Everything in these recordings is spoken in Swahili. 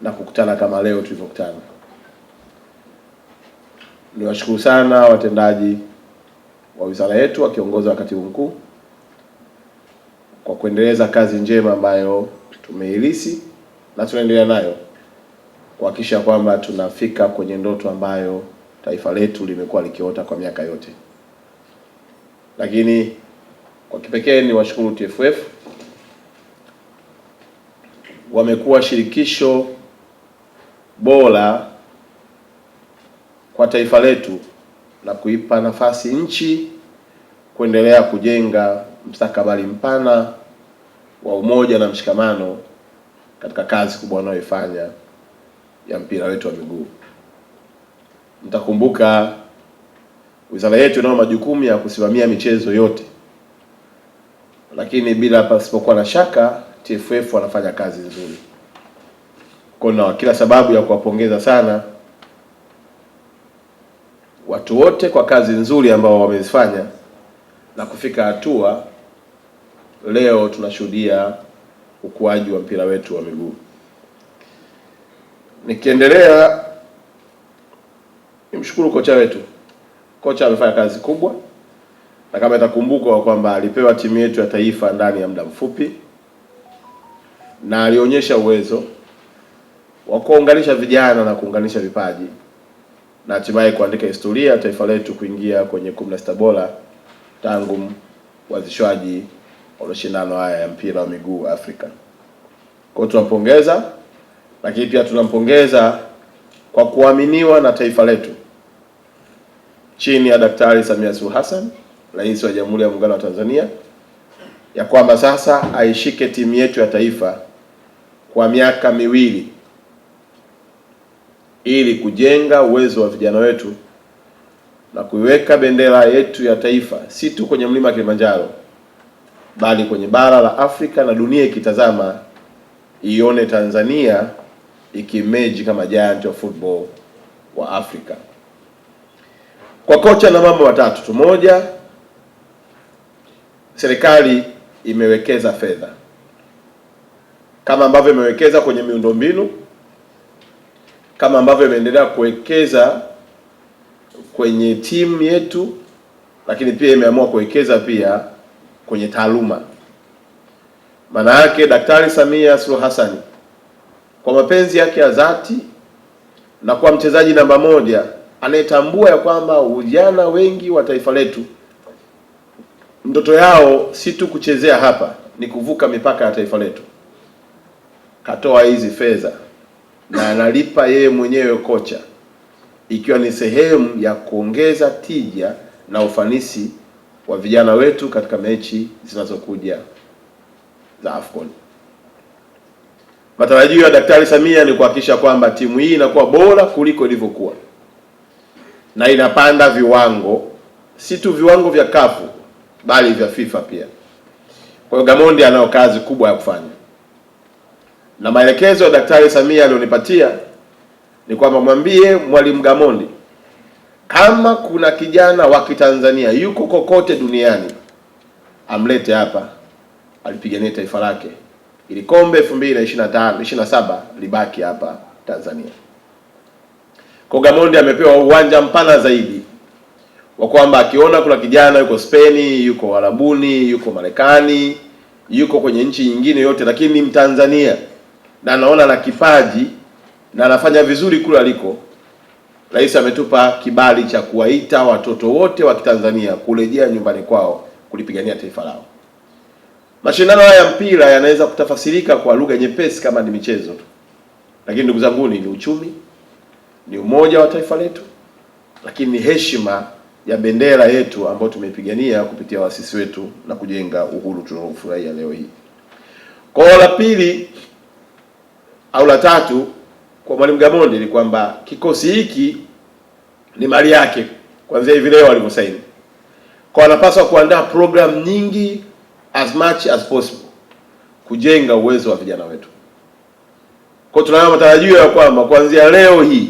na kukutana kama leo tulivyokutana. Niwashukuru sana watendaji wa wizara yetu wakiongozwa na katibu mkuu kwa kuendeleza kazi njema ambayo tumeilisi na tunaendelea nayo kuhakikisha kwamba tunafika kwenye ndoto ambayo taifa letu limekuwa likiota kwa miaka yote. Lakini kwa kipekee ni washukuru TFF, wamekuwa shirikisho bora kwa taifa letu na kuipa nafasi nchi kuendelea kujenga mustakabali mpana wa umoja na mshikamano katika kazi kubwa wanayoifanya ya mpira wetu wa miguu. Mtakumbuka wizara yetu inayo majukumu ya kusimamia michezo yote, lakini bila pasipokuwa na shaka TFF wanafanya kazi nzuri. Kuna kila sababu ya kuwapongeza sana watu wote kwa kazi nzuri ambao wamezifanya na kufika hatua leo tunashuhudia ukuaji wa mpira wetu wa miguu. Nikiendelea, nimshukuru kocha wetu. Kocha amefanya kazi kubwa, na kama itakumbukwa kwamba alipewa timu yetu ya taifa ndani ya muda mfupi, na alionyesha uwezo wa kuunganisha vijana na kuunganisha vipaji na hatimaye kuandika historia ya taifa letu kuingia kwenye 16 bora tangu uanzishwaji wa mashindano haya ya mpira wa miguu Afrika. Kwa hiyo tunampongeza, lakini pia tunampongeza kwa kuaminiwa na taifa letu chini ya Daktari Samia Suluhu Hassan, Rais wa Jamhuri ya Muungano wa Tanzania, ya kwamba sasa aishike timu yetu ya taifa kwa miaka miwili ili kujenga uwezo wa vijana wetu na kuiweka bendera yetu ya taifa si tu kwenye mlima Kilimanjaro, bali kwenye bara la Afrika, na dunia ikitazama ione Tanzania ikimeji kama giant of football wa Afrika. Kwa kocha na mambo matatu tu. Moja, serikali imewekeza fedha kama ambavyo imewekeza kwenye miundombinu, kama ambavyo imeendelea kuwekeza kwenye timu yetu, lakini pia imeamua kuwekeza pia kwenye taaluma. Maana yake Daktari Samia Suluhu Hassan kwa mapenzi yake ya dhati na kwa mchezaji namba moja anayetambua ya kwamba vijana wengi wa taifa letu ndoto yao si tu kuchezea hapa, ni kuvuka mipaka ya taifa letu, katoa hizi fedha na analipa yeye mwenyewe kocha, ikiwa ni sehemu ya kuongeza tija na ufanisi wa vijana wetu katika mechi zinazokuja za AFCON. Matarajio ya Daktari Samia ni kuhakikisha kwamba timu hii inakuwa bora kuliko ilivyokuwa na inapanda viwango, si tu viwango vya kafu bali vya FIFA pia. Kwa hiyo Gamondi anayo kazi kubwa ya kufanya, na maelekezo ya Daktari Samia alionipatia ni kwamba mwambie Mwalimu Gamondi kama kuna kijana wa Kitanzania yuko kokote duniani amlete hapa alipigania taifa lake ili kombe 2025-27 libaki hapa Tanzania. Kwa Gamondi amepewa uwanja mpana zaidi wa kwamba akiona kuna kijana yuko Spain, yuko Arabuni, yuko Marekani, yuko kwenye nchi nyingine yote, lakini ni Mtanzania na anaona na kipaji na anafanya vizuri kule aliko, Rais ametupa kibali cha kuwaita watoto wote wa Kitanzania kurejea nyumbani kwao kulipigania taifa lao. Mashindano haya ya mpira yanaweza kutafasirika kwa lugha nyepesi kama ni michezo tu, lakini ndugu zangu, ni uchumi, ni umoja wa taifa letu, lakini ni heshima ya bendera yetu ambayo tumeipigania kupitia waasisi wetu na kujenga uhuru tunaofurahia leo hii. Kwa la pili au la tatu kwa Mwalimu Gamondi ni kwamba kikosi hiki ni mali yake kuanzia hivi leo alivyosaini. Kwa anapaswa kuandaa program nyingi as much as possible kujenga uwezo wa vijana wetu. Kwa tunayo matarajio ya kwamba kuanzia leo hii,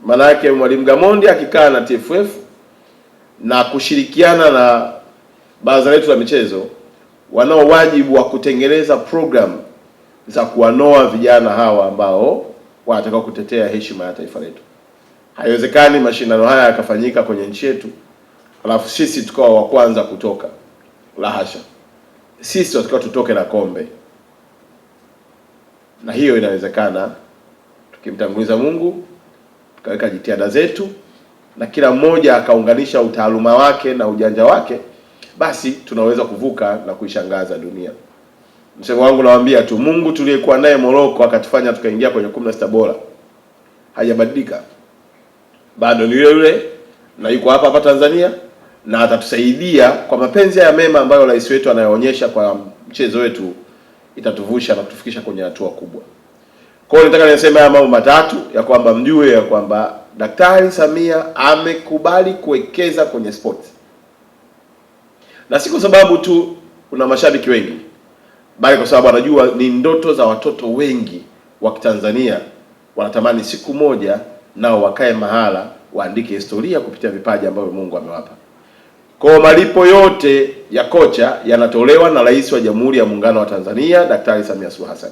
maana yake Mwalimu Gamondi akikaa na TFF na kushirikiana na baraza letu la michezo, wanao wajibu wa kutengeneza program za kuwanoa vijana hawa ambao wanataka kutetea heshima ya taifa letu. Haiwezekani mashindano haya yakafanyika kwenye nchi yetu alafu sisi tukawa wa kwanza kutoka. La hasha. Sisi tunatakiwa tutoke na kombe. Na hiyo inawezekana tukimtanguliza Mungu, tukaweka jitihada zetu na kila mmoja akaunganisha utaaluma wake na ujanja wake, basi tunaweza kuvuka na kuishangaza dunia. Msemo wangu nawaambia tu, Mungu tuliyekuwa naye Morocco akatufanya tukaingia kwenye 16 bora hajabadilika. Bado ni yule na yuko hapa hapa Tanzania, na atatusaidia kwa mapenzi ya mema ambayo rais wetu anayoonyesha kwa mchezo wetu, itatuvusha na kutufikisha kwenye hatua kubwa. Kwa hiyo nataka niseme haya mambo matatu, ya kwamba mjue ya kwamba Daktari Samia amekubali kuwekeza kwenye sports. Na si kwa sababu tu kuna mashabiki wengi, bali kwa sababu anajua ni ndoto za watoto wengi wa Kitanzania wanatamani siku moja nao wakae mahala waandike historia kupitia vipaji ambavyo Mungu amewapa. Kwa malipo yote ya kocha yanatolewa na Rais wa Jamhuri ya Muungano wa Tanzania Daktari Samia Suluhu Hassan.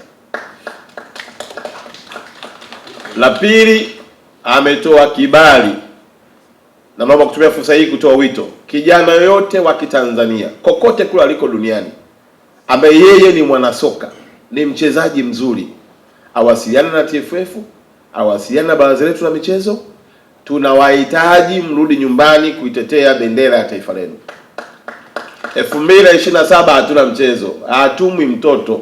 La pili, ametoa kibali, na naomba kutumia fursa hii kutoa wito, kijana yoyote wa Kitanzania kokote kule aliko duniani ambaye yeye ni mwanasoka, ni mchezaji mzuri, awasiliane na TFF, awasiliane na baraza letu la michezo. Tunawahitaji mrudi nyumbani kuitetea bendera ya taifa lenu. 2027 hatuna mchezo, hatumwi mtoto.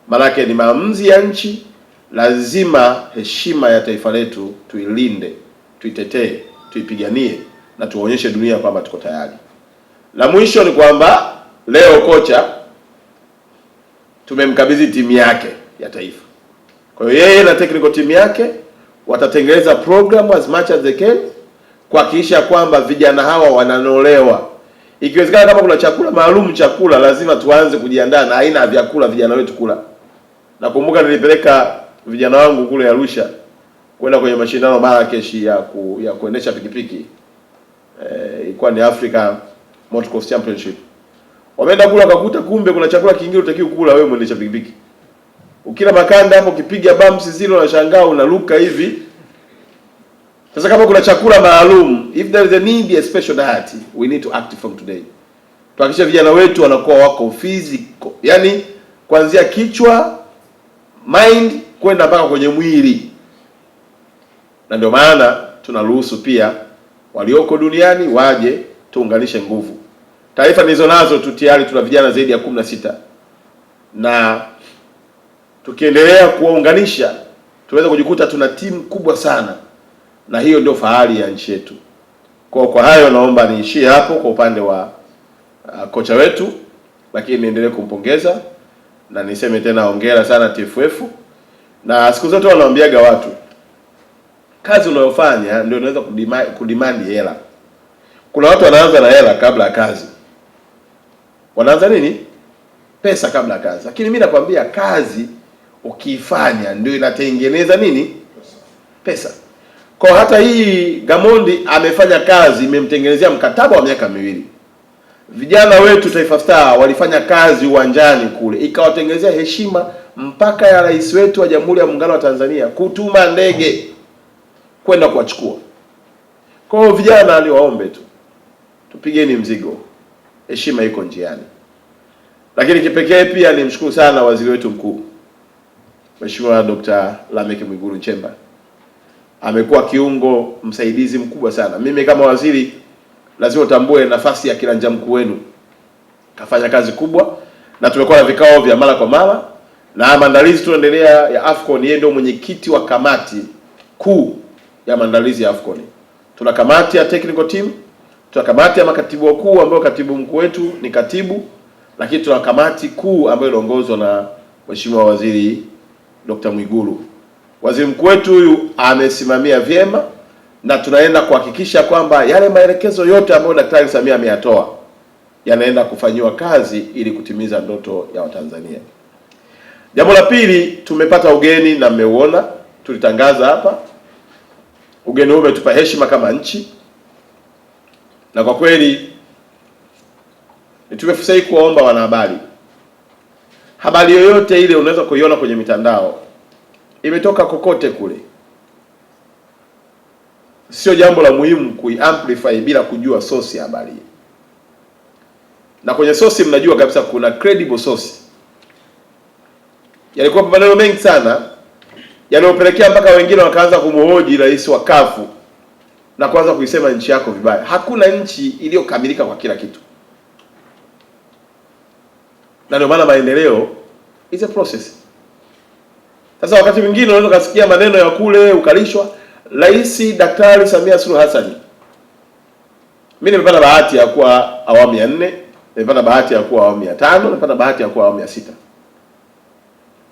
Maanake ni maamuzi ya nchi. Lazima heshima ya taifa letu tuilinde, tuitetee, tuipiganie na tuonyeshe dunia kwamba tuko tayari. La mwisho ni kwamba leo kocha tumemkabidhi timu yake ya taifa. Kwa hiyo yeye na technical team yake watatengeneza program as much as they can kuhakikisha kwamba vijana hawa wananolewa. Ikiwezekana kama kuna chakula maalum chakula, lazima tuanze kujiandaa na aina ya vyakula vijana wetu kula. Nakumbuka nilipeleka vijana wangu kule Arusha kwenda kwenye mashindano Marrakesh ya kuendesha pikipiki. Ilikuwa ni Africa Motocross Championship. Wameenda kula wakakuta kumbe kuna chakula kingine utakiwa kula wewe mwendesha pikipiki. Ukila makanda hapo ukipiga bumps zile unashangaa unaruka hivi. Sasa kama kuna chakula maalum, if there is a need a special diet, we need to act from today. Tuhakikisha vijana wetu wanakuwa wako physical. Yaani kuanzia kichwa, mind kwenda mpaka kwenye mwili. Na ndio maana tunaruhusu pia walioko duniani waje tuunganishe nguvu. Taarifa nizo nazo tu tayari tuna vijana zaidi ya 16. Na tukiendelea kuwaunganisha tunaweza kujikuta tuna timu kubwa sana, na hiyo ndio fahari ya nchi yetu. Kwa hayo naomba niishie hapo kwa upande wa kocha wetu, lakini niendelee kumpongeza na niseme tena hongera sana TFF. Na siku zote wanawaambiaga watu kazi unayofanya ndio unaweza kudemand hela. Kuna watu wanaanza na hela kabla ya kazi. Wanaanza nini? Pesa kabla ya kazi. Lakini mimi nakwambia kazi ukiifanya ndio inatengeneza nini? Pesa. Kwa hata hii Gamondi amefanya kazi imemtengenezea mkataba wa miaka 2. Vijana wetu Taifa Star walifanya kazi uwanjani kule, ikawatengenezea heshima mpaka ya rais wetu wa Jamhuri ya Muungano wa Tanzania kutuma ndege kwenda kuwachukua. Kwa hiyo vijana aliwaombe tu, tupigeni mzigo, heshima iko njiani. Lakini kipekee pia nimshukuru sana waziri wetu mkuu Mheshimiwa Dr. Lameck Mwigulu Nchemba. Amekuwa kiungo msaidizi mkubwa sana. Mimi kama waziri lazima utambue nafasi ya kiranja mkuu wenu. Kafanya kazi kubwa na tumekuwa na vikao vya mara kwa mara, na maandalizi tunaendelea ya AFCON. Yeye ndio mwenyekiti wa kamati kuu ya maandalizi ya AFCON. Tuna kamati ya technical team, tuna kamati ya makatibu wakuu ambao katibu mkuu wetu ni katibu, lakini tuna kamati kuu ambayo inaongozwa na Mheshimiwa Waziri Dr. Mwigulu. Waziri mkuu wetu huyu amesimamia vyema, na tunaenda kuhakikisha kwamba yale maelekezo yote ambayo Daktari Samia ameyatoa yanaenda kufanyiwa kazi ili kutimiza ndoto ya Watanzania. Jambo la pili, tumepata ugeni na mmeuona, tulitangaza hapa. Ugeni huu umetupa heshima kama nchi, na kwa kweli nitumie fursa hii kuwaomba wanahabari, habari yoyote ile unaweza kuiona kwenye mitandao, imetoka kokote kule. Sio jambo la muhimu kuiamplify bila kujua source ya habari. Na kwenye source mnajua kabisa kuna credible source. Yalikuwa maneno mengi sana yaliyopelekea mpaka wengine wakaanza kumhoji rais wa kafu na kuanza kuisema nchi yako vibaya. Hakuna nchi iliyokamilika kwa kila kitu. Na ndio maana maendeleo is a process. Sasa wakati mwingine unaweza kusikia maneno ya kule ukalishwa. Rais Daktari Samia Suluhu Hassan, mimi nimepata bahati ya kuwa awamu ya 4, nimepata bahati ya kuwa awamu ya 5, nimepata bahati ya kuwa awamu ya 6.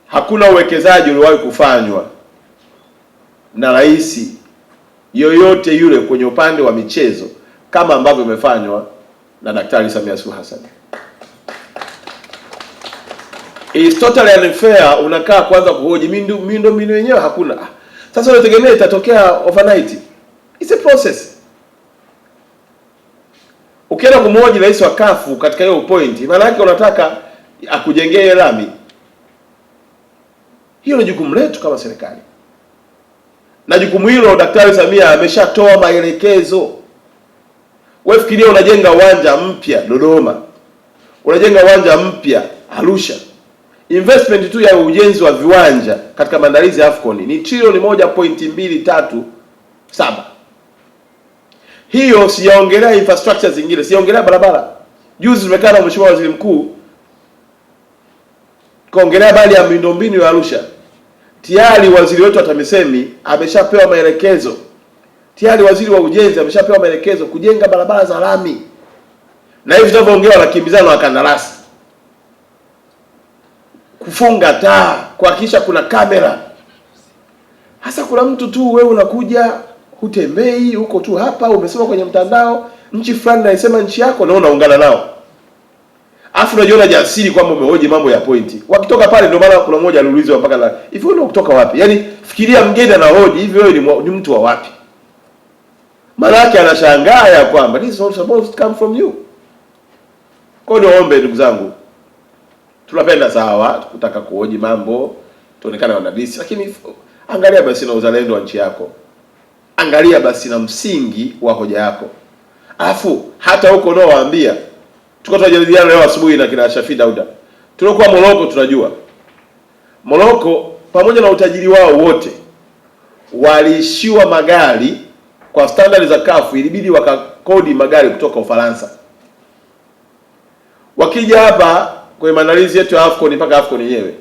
Hakuna uwekezaji uliowahi kufanywa na rais yoyote yule kwenye upande wa michezo kama ambavyo imefanywa na Daktari Samia Suluhu Hassan. It's totally unfair unakaa kwanza kuhoji miundombinu yenyewe hakuna. Sasa unategemea itatokea overnight. It's a process. Ukienda kumhoji rais wa kafu katika hiyo point, maana yake unataka akujengee lami. Hiyo ni jukumu letu kama serikali. Na jukumu hilo Daktari Samia ameshatoa maelekezo. Wewe fikiria unajenga uwanja mpya Dodoma. Unajenga uwanja mpya Arusha. Investment tu ya ujenzi wa viwanja katika maandalizi ya AFCON ni trilioni 1.237. Hiyo sijaongelea infrastructure zingine, sijaongelea barabara. Juzi tumekaa na Mheshimiwa Waziri Mkuu kaongelea bali ya miundombinu ya Arusha. Tayari waziri wetu wa TAMISEMI ameshapewa maelekezo. Tayari waziri wa ujenzi ameshapewa maelekezo kujenga barabara za lami. Na hivi tunavyoongea wanakimbizana na kandarasi. Kufunga taa, kuhakikisha kuna kamera. Hasa kuna mtu tu wewe unakuja hutembei huko tu hapa umesema kwenye mtandao nchi fulani naisema nchi yako na unaungana nao. Afu unajiona jasiri kwamba umehoji mambo ya pointi. Wakitoka pale ndio maana kuna mmoja aliulizwa mpaka la hivi wewe kutoka wapi? Yaani fikiria mgeni anahoji hivi wewe ni mtu wa wapi? Maana yake anashangaa ya kwamba this is all supposed to come from you. Kwa hiyo niombe ndugu zangu, tunapenda sawa kutaka kuhoji mambo tuonekane wanadisi, lakini angalia basi na uzalendo wa nchi yako. Angalia basi na msingi wa hoja yako. Alafu hata huko nao waambia tunajadiliana leo asubuhi na kina Shafi Dauda. Tulikuwa Morocco, tunajua Morocco pamoja na utajiri wao wote waliishiwa magari kwa standard za kafu, ilibidi wakakodi magari kutoka Ufaransa. Wakija hapa kwa maandalizi yetu ya AFCON mpaka AFCON yenyewe.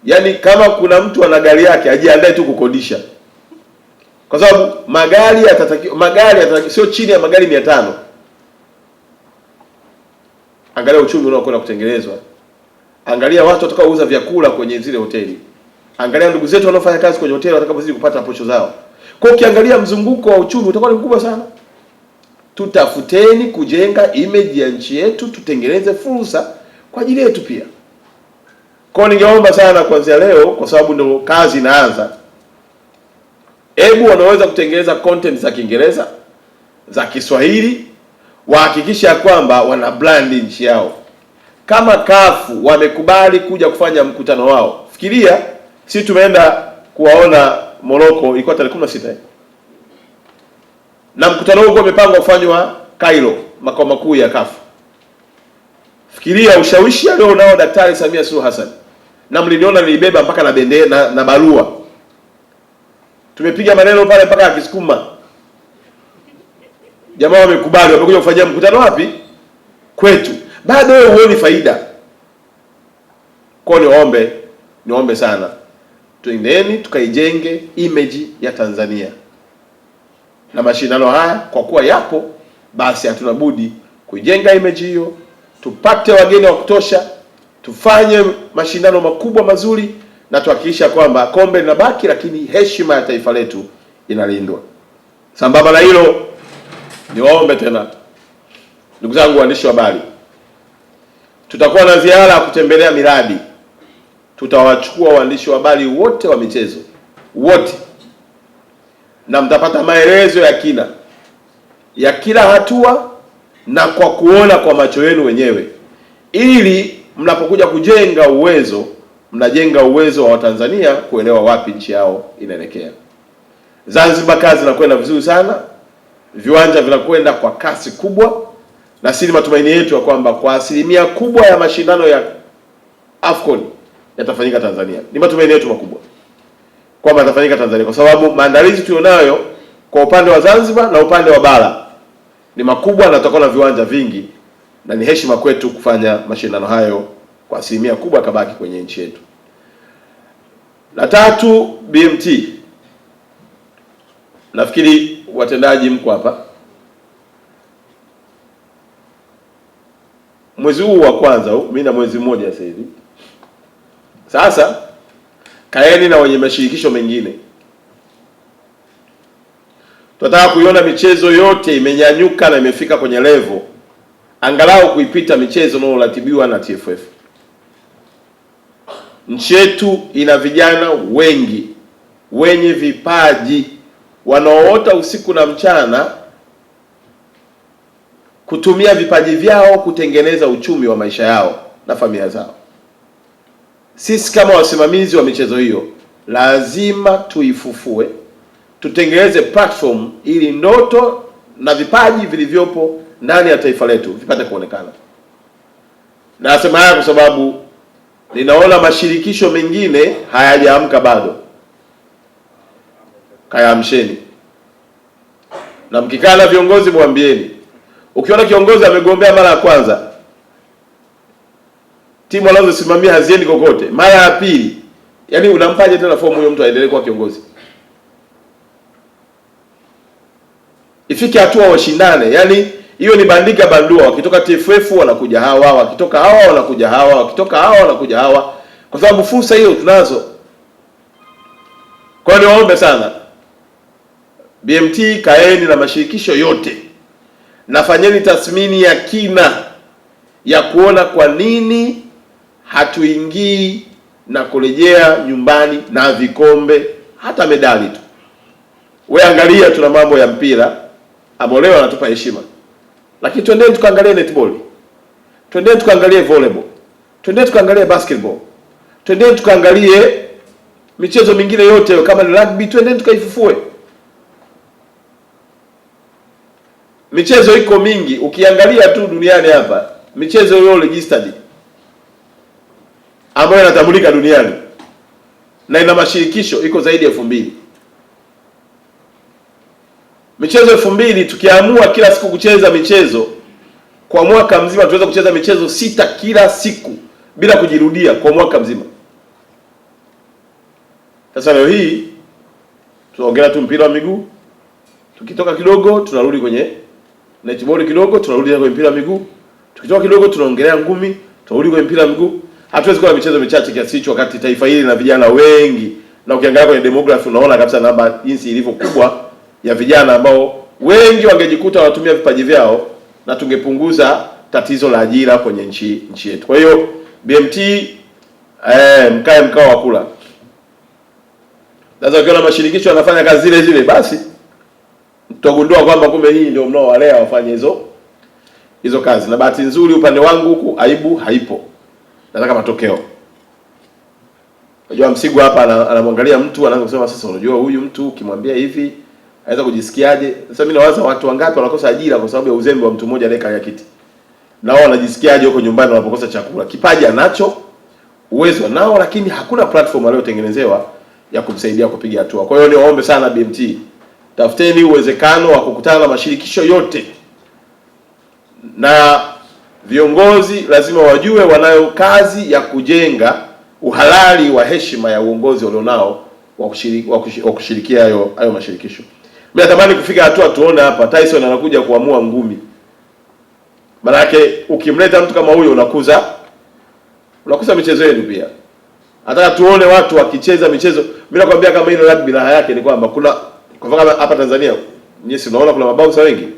Yaani kama kuna mtu ana gari yake ajiandae tu kukodisha. Kwa sababu magari yatatakiwa sio chini ya magari 500. Angalia uchumi unaokwenda kutengenezwa. Angalia watu watakaouza vyakula kwenye zile hoteli. Angalia ndugu zetu wanaofanya kazi kwenye hoteli watakapozidi kupata posho zao. Kwa hiyo ukiangalia mzunguko wa uchumi utakuwa ni mkubwa sana. Tutafuteni kujenga image ya nchi yetu, tutengeneze fursa kwa ajili yetu pia. Kwa hiyo ningeomba sana kuanzia leo kwa sababu ndio kazi inaanza. Hebu wanaweza kutengeneza content za Kiingereza, za Kiswahili, wahakikisha kwamba wana brand nchi yao. Kama kafu wamekubali kuja kufanya mkutano wao. Fikiria sisi tumeenda kuwaona Morocco ilikuwa tarehe 16. Na mkutano huo umepangwa kufanywa Cairo, makao makuu ya kafu. Fikiria ushawishi alionao Daktari Samia Suluhu Hassan. Na mliniona nilibeba mpaka na bendera na barua. Tumepiga maneno pale mpaka akisukuma. Jamaa wamekubali, wamekuja kufanyia mkutano wapi? Kwetu. Bado wewe huoni faida. Kwa niombe sana. Tuendeni tukaijenge image ya Tanzania. Na mashindano haya kwa kuwa yapo, basi hatuna budi kuijenga image hiyo, tupate wageni wa kutosha, tufanye mashindano makubwa mazuri na tuhakikisha kwamba kombe linabaki lakini heshima ya taifa letu inalindwa. Sambamba na hilo, niwaombe tena ndugu zangu waandishi wa habari, tutakuwa na ziara ya kutembelea miradi. Tutawachukua waandishi wa habari wote wa michezo wote, na mtapata maelezo ya kina ya kila hatua na kwa kuona kwa macho yenu wenyewe, ili mnapokuja kujenga uwezo, mnajenga uwezo wa Watanzania kuelewa wapi nchi yao inaelekea. Zanzibar kazi inakwenda vizuri sana, viwanja vinakwenda kwa kasi kubwa, na sisi matumaini yetu ya kwamba kwa asilimia kubwa ya mashindano ya AFCON yatafanyika Tanzania. Ni matumaini yetu makubwa kwamba yatafanyika Tanzania, kwa sababu maandalizi tulionayo kwa upande wa Zanzibar na upande wa bara ni makubwa, na tutakuwa na viwanja vingi, na ni heshima kwetu kufanya mashindano hayo kwa asilimia kubwa kabaki kwenye nchi yetu. La tatu, BMT. Nafikiri watendaji mko hapa. Mwezi huu wa kwanza huu, mimi na mwezi mmoja sasa hivi. Sasa kaeni na wenye mashirikisho mengine. Tunataka kuiona michezo yote imenyanyuka na imefika kwenye level angalau kuipita michezo inayoratibiwa na TFF. Nchi yetu ina vijana wengi wenye vipaji wanaoota usiku na mchana kutumia vipaji vyao kutengeneza uchumi wa maisha yao na familia zao. Sisi kama wasimamizi wa michezo hiyo lazima tuifufue, tutengeneze platform ili ndoto na vipaji vilivyopo ndani ya taifa letu vipate kuonekana. Na nasema haya kwa sababu ninaona mashirikisho mengine hayajaamka bado. Kayaamsheni. Na mkikaa na viongozi mwambieni, ukiona kiongozi amegombea mara ya kwanza, timu anazosimamia haziendi kokote, mara ya pili, yani unampaje tena fomu huyo mtu aendelee kuwa kiongozi? Ifike hatua washindane, yani hiyo ni bandika bandua, wakitoka TFF wanakuja hawa, wakitoka hawa wanakuja hawa, wakitoka hawa wanakuja hawa, kwa sababu fursa hiyo tunazo. Kwa hiyo niwaombe sana BMT, kaeni na mashirikisho yote na fanyeni tathmini ya kina ya kuona kwa nini hatuingii na kurejea nyumbani na vikombe, hata medali tu. Wewe angalia, tuna mambo ya mpira ambao leo anatupa heshima, lakini twendeni tukaangalie netball, twendeni tukaangalie volleyball, twendeni tukaangalie basketball, twendeni tukaangalie michezo mingine yote, kama ni rugby twendeni tukaifufue. Michezo iko mingi, ukiangalia tu duniani hapa, michezo hiyo registered ambayo inatambulika duniani na ina mashirikisho iko zaidi ya 2000. Michezo 2000, tukiamua kila siku kucheza michezo kwa mwaka mzima, tunaweza kucheza michezo 6 kila siku bila kujirudia kwa mwaka mzima. Sasa leo hii tunaongelea tu mpira wa miguu, tukitoka kidogo tunarudi kwenye netball, kidogo tunarudi kwenye mpira wa miguu, tukitoka kidogo tunaongelea ngumi, tunarudi kwenye mpira wa miguu. Hatuwezi kuwa na michezo michache kiasi hicho wakati taifa hili na vijana wengi, na ukiangalia kwenye demography unaona kabisa namba jinsi ilivyo kubwa ya vijana ambao wengi wangejikuta wanatumia vipaji vyao, na tungepunguza tatizo la ajira kwenye nchi yetu. Kwa hiyo BMT, mkae mkao wa kula. Sasa ukiona mashirikisho yanafanya kazi zile zile, basi tutagundua kwamba kumbe hii ndio mnaowalea wafanye hizo kazi. Na bahati nzuri upande wangu huku aibu haipo. Nataka matokeo. Unajua Msigwa hapa anamwangalia mtu anaanza kusema, sasa unajua huyu mtu ukimwambia hivi aweza kujisikiaje? Sasa mimi nawaza watu wangapi wanakosa ajira kwa sababu ya uzembe wa mtu mmoja anayekalia kiti. Na wao wanajisikiaje huko nyumbani wanapokosa chakula? Kipaji anacho, uwezo nao, lakini hakuna platform aliyotengenezewa ya kumsaidia kupiga hatua. Kwa hiyo niwaombe sana BMT, tafuteni uwezekano wa kukutana na mashirikisho yote, na viongozi lazima wajue wanayo kazi ya kujenga uhalali wa heshima ya uongozi walionao wa kushirikia hayo mashirikisho. Mimi natamani kufika hatua tuone hapa Tyson anakuja kuamua ngumi. Maana yake ukimleta mtu kama huyo unakuza michezo yenu pia. Nataka tuone watu wakicheza michezo. Mimi nakwambia kama ile rugby raha yake ni kwamba kuna kwa mfano hapa Tanzania, nyinyi unaona kuna mabausa wengi.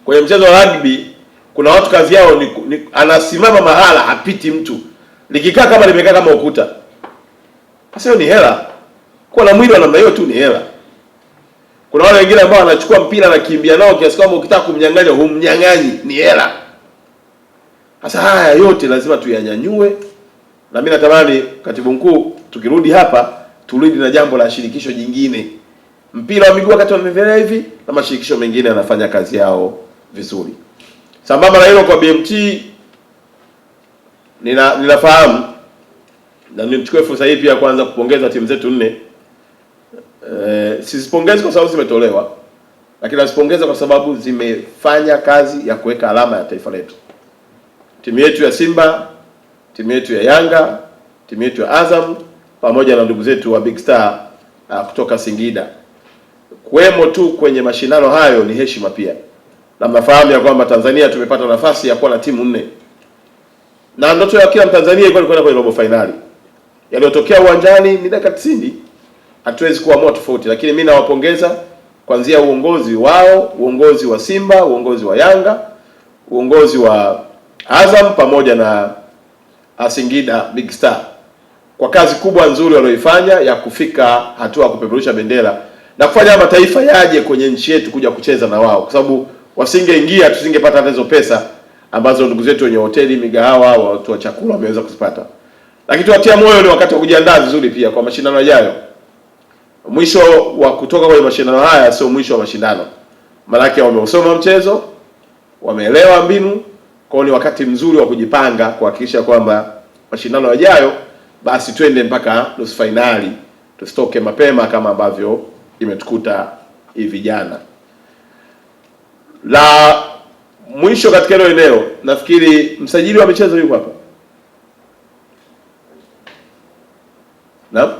Kwenye mchezo wa rugby kuna watu kazi yao ni anasimama mahala hapiti mtu. Likikaa kama limekaa kama ukuta. Sasa hiyo ni hela. Kwa na mwili wa namna hiyo tu ni hela. Kuna wale wengine ambao wanachukua mpira na kimbia nao kiasi kwamba ukitaka kumnyang'anya humnyang'anyi, ni hela. Sasa haya yote lazima tuyanyanyue, na mimi natamani katibu mkuu, tukirudi hapa turudi na jambo la shirikisho jingine. Mpira wa miguu wakati wanaendelea hivi na mashirikisho mengine yanafanya kazi yao vizuri. Sambamba na hilo, kwa BMT ninafahamu na nichukue fursa hii pia kwanza kupongeza timu zetu 4. Sizipongezi kwa sababu zimetolewa, lakini nazipongeza kwa sababu zimefanya kazi ya kuweka alama ya taifa letu. Timu yetu ya Simba, timu yetu ya Yanga, timu yetu ya Azam pamoja na ndugu zetu wa Big Star kutoka Singida. Kuwemo tu kwenye mashindano hayo ni heshima pia. Na mnafahamu ya kwamba Tanzania tumepata nafasi ya kuwa na timu 4. Na ndoto ya kila Mtanzania ilikuwa ni kwenda kwenye robo finali. Yaliyotokea uwanjani ni dakika 90. Hatuwezi kuamua tofauti, lakini mimi nawapongeza kuanzia uongozi wao, uongozi wa Simba, uongozi wa Yanga, uongozi wa Azam pamoja na Singida Big Star kwa kazi kubwa nzuri walioifanya ya kufika hatua ya kupeperusha bendera na kufanya mataifa yaje kwenye nchi yetu kuja kucheza na wao, kwa sababu wasingeingia tusingepata hizo pesa ambazo ndugu zetu wenye hoteli, migahawa, watu wa chakula wameweza kuzipata. Lakini tuwatia moyo, ni wakati wa kujiandaa vizuri pia kwa mashindano yajayo. Mwisho wa kutoka kwenye mashindano haya sio mwisho wa mashindano. Maana wameusoma mchezo, wameelewa mbinu, kwa ni wakati mzuri wa kujipanga kuhakikisha kwamba mashindano yajayo basi twende mpaka nusu finali, tusitoke mapema kama ambavyo imetukuta hivi jana. La mwisho katika hilo eneo, nafikiri msajili wa michezo yuko hapa. Naam?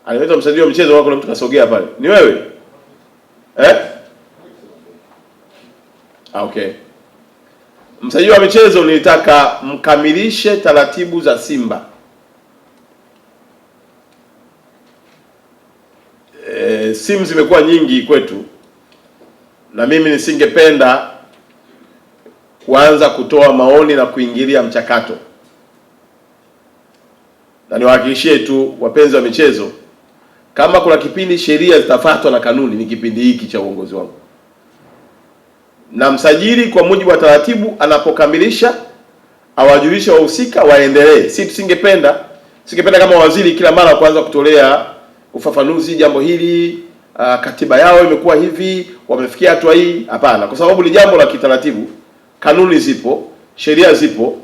Aliweza msajili wa michezo wako, na mtu kasogea pale. Ni wewe? Okay. Msajili wa michezo, nilitaka mkamilishe taratibu za Simba. Simu zimekuwa nyingi kwetu, na mimi nisingependa kuanza kutoa maoni na kuingilia mchakato. Na niwahakikishie tu wapenzi wa michezo, kama kuna kipindi sheria zitafuatwa na kanuni, ni kipindi hiki cha uongozi wangu. Na msajili kwa mujibu wa taratibu anapokamilisha awajulishe wahusika waendelee. Singependa kama waziri kila mara kuanza kutolea ufafanuzi jambo hili, katiba yao imekuwa hivi, wamefikia hatua hii. Hapana, kwa sababu ni jambo la kitaratibu, kanuni zipo, sheria zipo.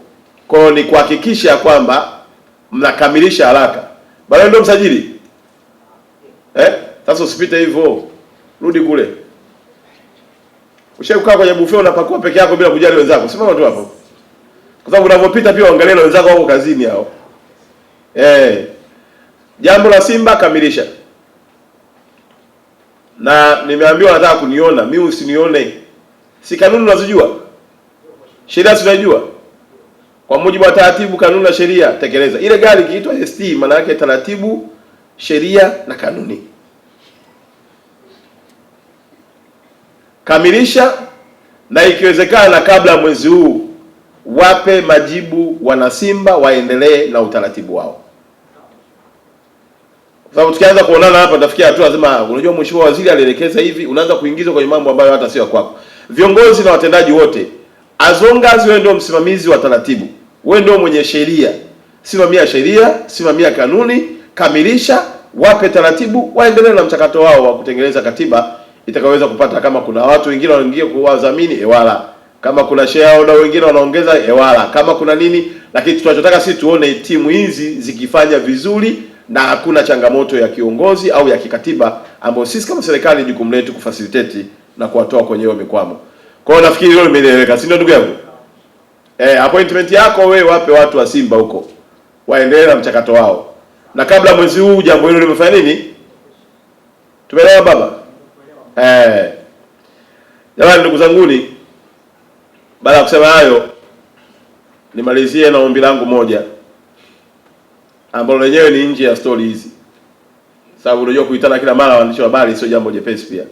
Kwa hiyo ni kuhakikisha kwamba mnakamilisha haraka. Bado ndio msajili. Sasa usipite hivyo. Rudi kule. Ushakukaa kwenye buffet unapakua peke yako bila kujali wenzako. Simama tu hapo. Kwa sababu unapopita pia angalia wenzako wako kazini hao. Jambo la Simba kamilisha. Na nimeambiwa nataka kuniona, mimi usinione. Si kanuni unazijua? Sheria tunajua. Kwa mujibu wa taratibu, kanuni na sheria tekeleza. Ile gari ikiitwa ST maana yake taratibu, sheria na kanuni. Kamilisha, na ikiwezekana kabla ya mwezi huu wape majibu wana Simba waendelee na utaratibu wao. Kwa sababu tukianza kuonana hapa tafikia hatua lazima, unajua mheshimiwa waziri alielekeza hivi, unaanza kuingizwa kwenye mambo ambayo hata sio kwako. Viongozi na watendaji wote, as long as wewe ndio msimamizi wa taratibu, wewe ndio mwenye sheria, simamia sheria, simamia kanuni, kamilisha, wape taratibu, waendelee na mchakato wao wa kutengeneza katiba itakaweza kupata. Kama kuna watu wengine wanaingia kwa wadhamini, ewala. Kama kuna shareholder wengine wanaongeza, ewala. Kama kuna nini, lakini tunachotaka sisi tuone timu hizi zikifanya vizuri na hakuna changamoto ya kiongozi au ya kikatiba ambayo sisi kama serikali jukumu letu kufacilitate na kuwatoa kwenye hiyo mikwamo. Kwa hiyo nafikiri hilo limeeleweka, si ndio ndugu yangu? Appointment yako wewe wape watu wa Simba huko waendelee na mchakato wao. Na kabla mwezi huu jambo hilo limefanya nini? Tumeelewa baba? Jamani ndugu zanguni, baada ya kusema hayo nimalizie na ombi langu moja ambalo lenyewe ni nje ya story hizi. Sababu unajua kuitana kila mara waandishi wa habari sio jambo jepesi pia.